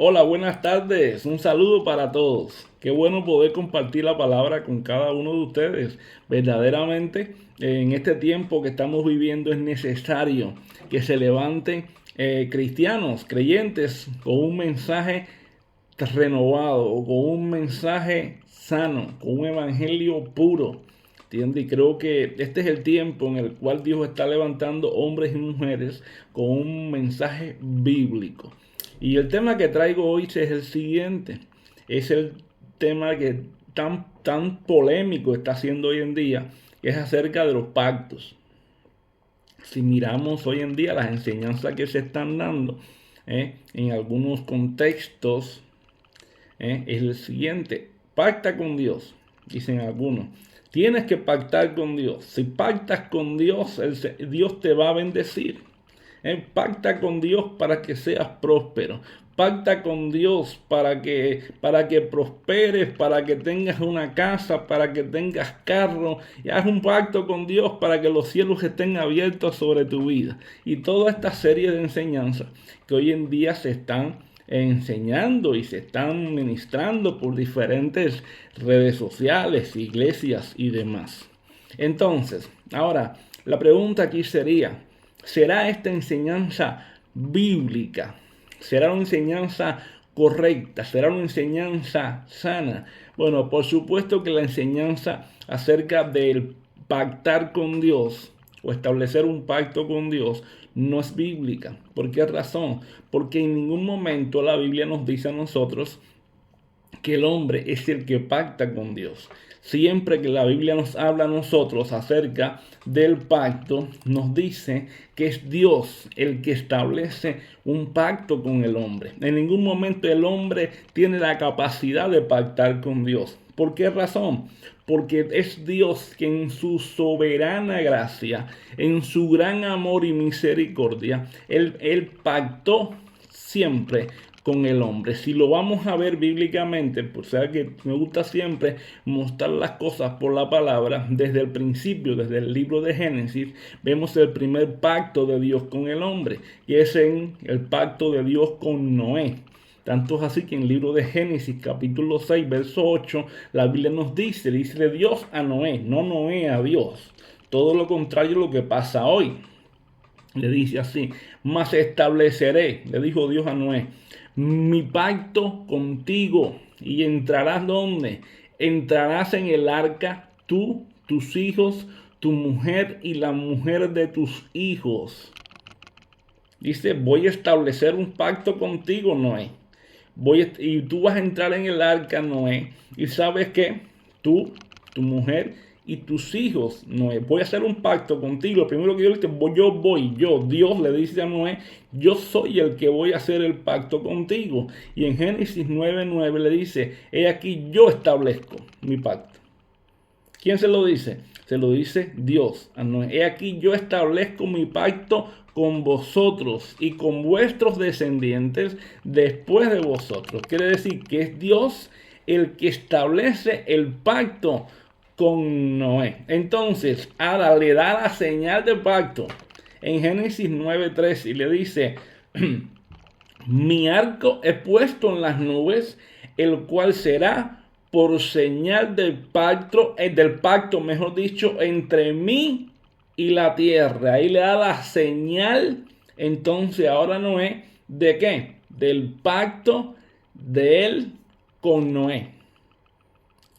Hola, buenas tardes. Un saludo para todos. Qué bueno poder compartir la palabra con cada uno de ustedes. Verdaderamente, en este tiempo que estamos viviendo es necesario que se levanten cristianos, creyentes, con un mensaje renovado o con un mensaje sano, con un evangelio puro. ¿Entiendes? Y creo que este es el tiempo en el cual Dios está levantando hombres y mujeres con un mensaje bíblico. Y el tema que traigo hoy es el siguiente. Es el tema que tan polémico está siendo hoy en día, que es acerca de los pactos. Si miramos hoy en día las enseñanzas que se están dando en algunos contextos, es el siguiente: pacta con Dios, dicen algunos. Tienes que pactar con Dios. Si pactas con Dios, Dios te va a bendecir. Pacta con Dios para que seas próspero. Pacta con Dios para que prosperes, para que tengas una casa, para que tengas carro. Y haz un pacto con Dios para que los cielos estén abiertos sobre tu vida. Y toda esta serie de enseñanzas que hoy en día se están enseñando y se están ministrando por diferentes redes sociales, iglesias y demás. Entonces, ahora, la pregunta aquí sería: ¿será esta enseñanza bíblica? ¿Será una enseñanza correcta? ¿Será una enseñanza sana? Bueno, por supuesto que la enseñanza acerca del pactar con Dios o establecer un pacto con Dios no es bíblica. ¿Por qué razón? Porque en ningún momento la Biblia nos dice a nosotros que el hombre es el que pacta con Dios. Siempre que la Biblia nos habla a nosotros acerca del pacto, nos dice que es Dios el que establece un pacto con el hombre. En ningún momento el hombre tiene la capacidad de pactar con Dios. ¿Por qué razón? Porque es Dios que en su soberana gracia, en su gran amor y misericordia, Él pactó siempre con el hombre. Si lo vamos a ver bíblicamente, pues sea que me gusta siempre mostrar las cosas por la palabra, desde el principio, desde el libro de Génesis, vemos el primer pacto de Dios con el hombre, y es en el pacto de Dios con Noé. Tanto es así que en el libro de Génesis capítulo 6 verso 8 la Biblia nos dice de Dios a Noé, no Noé a Dios. Todo lo contrario a lo que pasa hoy. Le dice así: mas estableceré, le dijo Dios a Noé, mi pacto contigo, y entrarás ¿dónde? Entrarás en el arca, tú, tus hijos, tu mujer y la mujer de tus hijos. Dice: voy a establecer un pacto contigo, Noé. Y tú vas a entrar en el arca, Noé. Y sabes que tú, tu mujer y tus hijos, Noé, voy a hacer un pacto contigo. Lo primero que Dios le dice: Dios le dice a Noé, yo soy el que voy a hacer el pacto contigo. Y en Génesis 9:9 le dice: he aquí yo establezco mi pacto. ¿Quién se lo dice? Se lo dice Dios a Noé. He aquí yo establezco mi pacto con vosotros y con vuestros descendientes después de vosotros. Quiere decir que es Dios el que establece el pacto con Noé. Entonces, ahora le da la señal de pacto en Génesis 9:3 y le dice: mi arco he puesto en las nubes, el cual será por señal del pacto, mejor dicho, entre mí y la tierra. Ahí le da la señal, entonces ahora Noé, ¿de qué? Del pacto de él con Noé.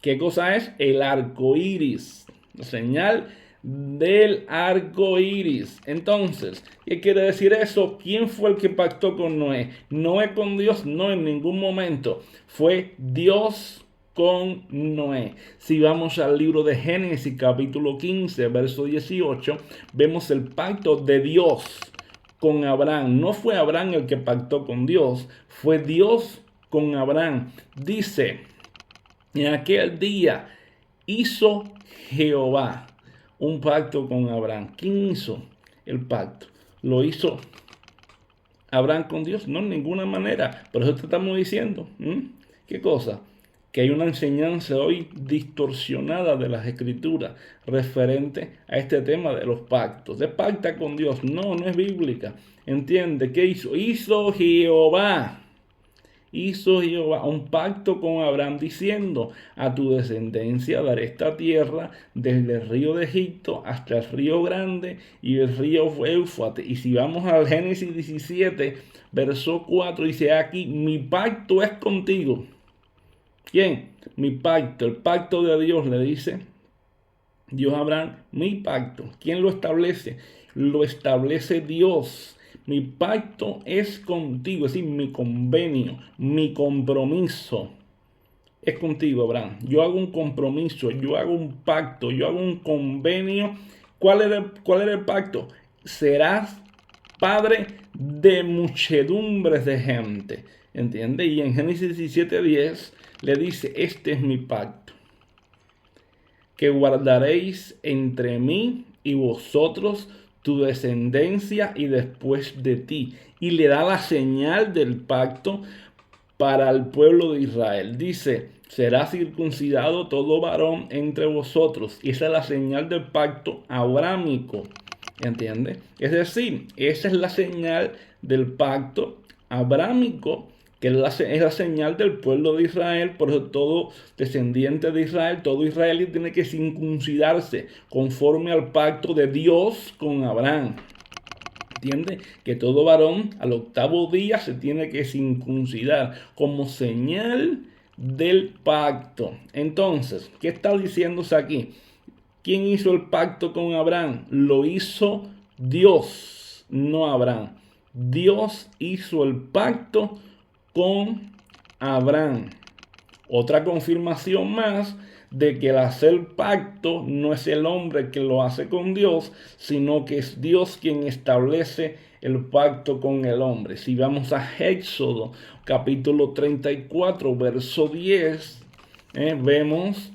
¿Qué cosa es? El arco iris. La señal del arco iris. Entonces, ¿qué quiere decir eso? ¿Quién fue el que pactó con Noé? Noé con Dios, no, en ningún momento. Fue Dios con Noé. Si vamos al libro de Génesis capítulo 15 verso 18, vemos el pacto de Dios con Abraham. No fue Abraham el que pactó con Dios, fue Dios con Abraham. Dice: en aquel día hizo Jehová un pacto con Abraham. ¿Quién hizo el pacto? ¿Lo hizo Abraham con Dios? No, en ninguna manera. Por eso te estamos diciendo. ¿Qué cosa? Que hay una enseñanza hoy distorsionada de las escrituras referente a este tema de los pactos. De pacta con Dios. No, no es bíblica. ¿Entiende? ¿Qué hizo? Hizo Jehová. hizo Jehová un pacto con Abraham diciendo: a tu descendencia daré esta tierra desde el río de Egipto hasta el río Grande y el río Éufrates. Y si vamos al Génesis 17, verso 4, dice: aquí mi pacto es contigo. ¿Quién? Mi pacto, el pacto de Dios, le dice Dios a Abraham, mi pacto. ¿Quién lo establece? Lo establece Dios. Mi pacto es contigo, es decir, mi convenio, mi compromiso es contigo, Abraham. Yo hago un compromiso, yo hago un pacto, yo hago un convenio. ¿Cuál era el pacto? Serás padre de muchedumbres de gente. ¿Entiendes? Y en Génesis 17:10 le dice: este es mi pacto, que guardaréis entre mí y vosotros, tu descendencia y después de ti. Y le da la señal del pacto para el pueblo de Israel. Dice: será circuncidado todo varón entre vosotros. Y esa es la señal del pacto abrámico. ¿Entiendes? Es decir, esa es la señal del pacto abrámico, que es la señal del pueblo de Israel. Por eso todo descendiente de Israel, todo israelí tiene que circuncidarse conforme al pacto de Dios con Abraham. ¿Entiende? Que todo varón al octavo día se tiene que circuncidar como señal del pacto. Entonces, ¿qué está diciéndose aquí? ¿Quién hizo el pacto con Abraham? Lo hizo Dios, no Abraham. Dios hizo el pacto con Abraham. Otra confirmación más de que el hacer pacto no es el hombre que lo hace con Dios, sino que es Dios quien establece el pacto con el hombre. Si vamos a Éxodo capítulo 34, verso 10, vemos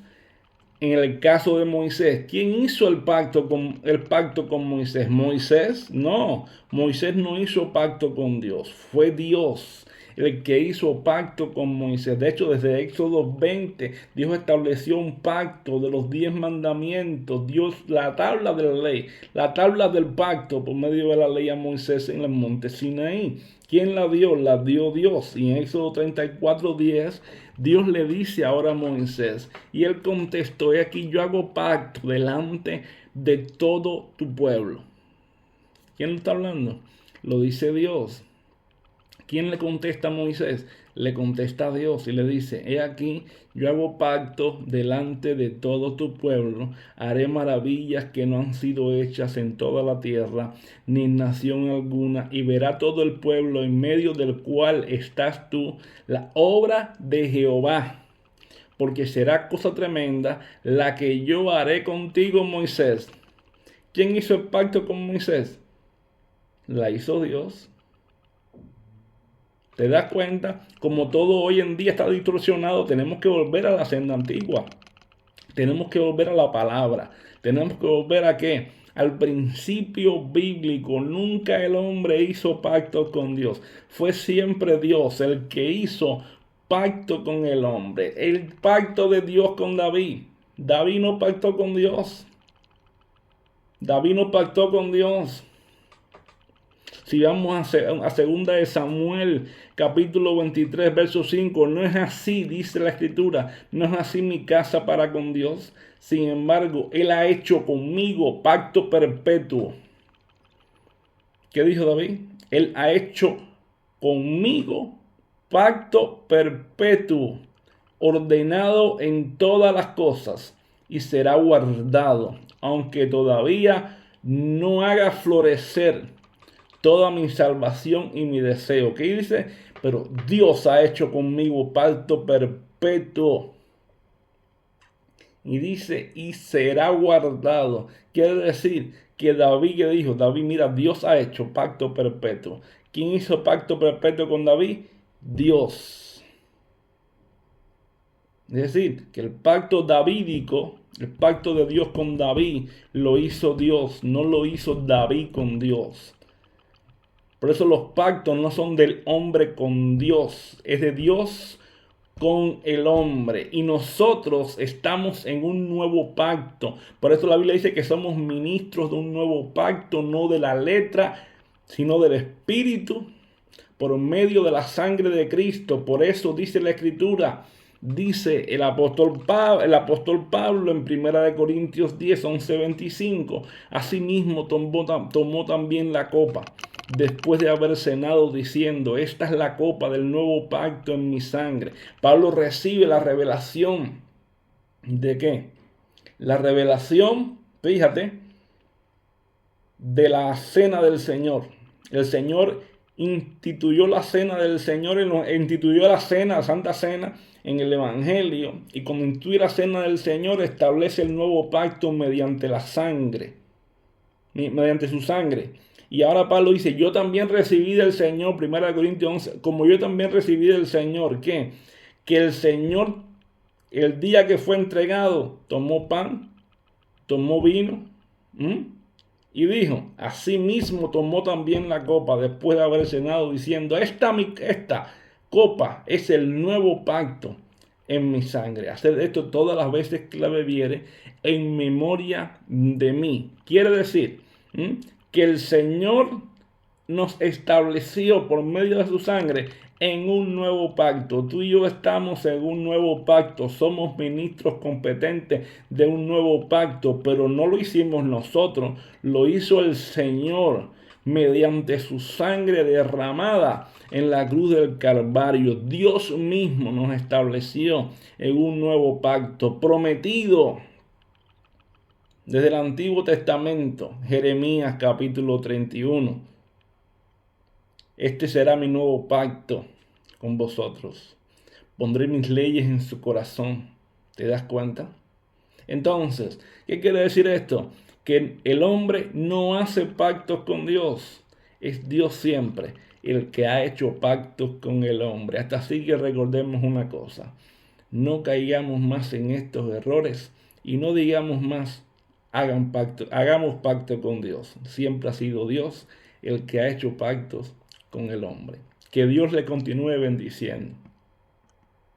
en el caso de Moisés, ¿quién hizo el pacto con Moisés? ¿Moisés? No, Moisés no hizo pacto con Dios, fue Dios el que hizo pacto con Moisés. De hecho, desde Éxodo 20, Dios estableció un pacto de los 10 mandamientos. Dios, la tabla de la ley, la tabla del pacto por medio de la ley a Moisés en el monte Sinaí. ¿Quién la dio? La dio Dios. Y en Éxodo 34:10, Dios le dice ahora a Moisés, y él contestó: he aquí yo hago pacto delante de todo tu pueblo. ¿Quién lo está hablando? Lo dice Dios. ¿Quién le contesta a Moisés? Le contesta a Dios y le dice: he aquí, yo hago pacto delante de todo tu pueblo, haré maravillas que no han sido hechas en toda la tierra, ni en nación alguna, y verá todo el pueblo en medio del cual estás tú, la obra de Jehová, porque será cosa tremenda la que yo haré contigo, Moisés. ¿Quién hizo el pacto con Moisés? La hizo Dios. ¿Te das cuenta? Como todo hoy en día está distorsionado, tenemos que volver a la senda antigua. Tenemos que volver a la palabra. Tenemos que volver a ¿qué? Al principio bíblico. Nunca el hombre hizo pacto con Dios. Fue siempre Dios el que hizo pacto con el hombre. El pacto de Dios con David. David no pactó con Dios. David no pactó con Dios. Si vamos a segunda de Samuel, capítulo 23, verso 5, no es así, dice la escritura, no es así mi casa para con Dios. Sin embargo, Él ha hecho conmigo pacto perpetuo. ¿Qué dijo David? Él ha hecho conmigo pacto perpetuo, ordenado en todas las cosas, y será guardado, aunque todavía no haga florecer toda mi salvación y mi deseo. ¿Qué dice? Pero Dios ha hecho conmigo pacto perpetuo. Y dice, y será guardado. Quiere decir que David dijo, David, mira, Dios ha hecho pacto perpetuo. ¿Quién hizo pacto perpetuo con David? Dios. Es decir, que el pacto davídico, el pacto de Dios con David, lo hizo Dios, no lo hizo David con Dios. Por eso los pactos no son del hombre con Dios, es de Dios con el hombre. Y nosotros estamos en un nuevo pacto. Por eso la Biblia dice que somos ministros de un nuevo pacto, no de la letra, sino del Espíritu. por medio de la sangre de Cristo. Por eso dice la Escritura, dice el apóstol Pablo en 1 Corintios 10, 11, 25. Asimismo tomó también la copa después de haber cenado, diciendo: esta es la copa del nuevo pacto en mi sangre. Pablo recibe la revelación. ¿De qué? La revelación, fíjate, de la cena del Señor. El Señor instituyó la cena del Señor, instituyó la cena, la Santa Cena en el Evangelio, y cuando instituye la cena del Señor establece el nuevo pacto mediante la sangre, mediante su sangre. Y ahora Pablo dice: yo también recibí del Señor, 1 Corintios 11, como yo también recibí del Señor, ¿qué? Que el Señor, el día que fue entregado, tomó pan, tomó vino, y dijo: asimismo tomó también la copa después de haber cenado, diciendo: esta copa es el nuevo pacto en mi sangre. Haced esto todas las veces que la bebiere en memoria de mí. Quiere decir que el Señor nos estableció por medio de su sangre en un nuevo pacto. Tú y yo estamos en un nuevo pacto. Somos ministros competentes de un nuevo pacto, pero no lo hicimos nosotros. Lo hizo el Señor mediante su sangre derramada en la cruz del Calvario. Dios mismo nos estableció en un nuevo pacto prometido desde el Antiguo Testamento. Jeremías capítulo 31. Este será mi nuevo pacto con vosotros. Pondré mis leyes en su corazón. ¿Te das cuenta? Entonces, ¿qué quiere decir esto? Que el hombre no hace pactos con Dios. Es Dios siempre el que ha hecho pactos con el hombre. Hasta así que recordemos una cosa: no caigamos más en estos errores y no digamos más hagamos pacto con Dios. Siempre ha sido Dios el que ha hecho pactos con el hombre. Que Dios le continúe bendiciendo.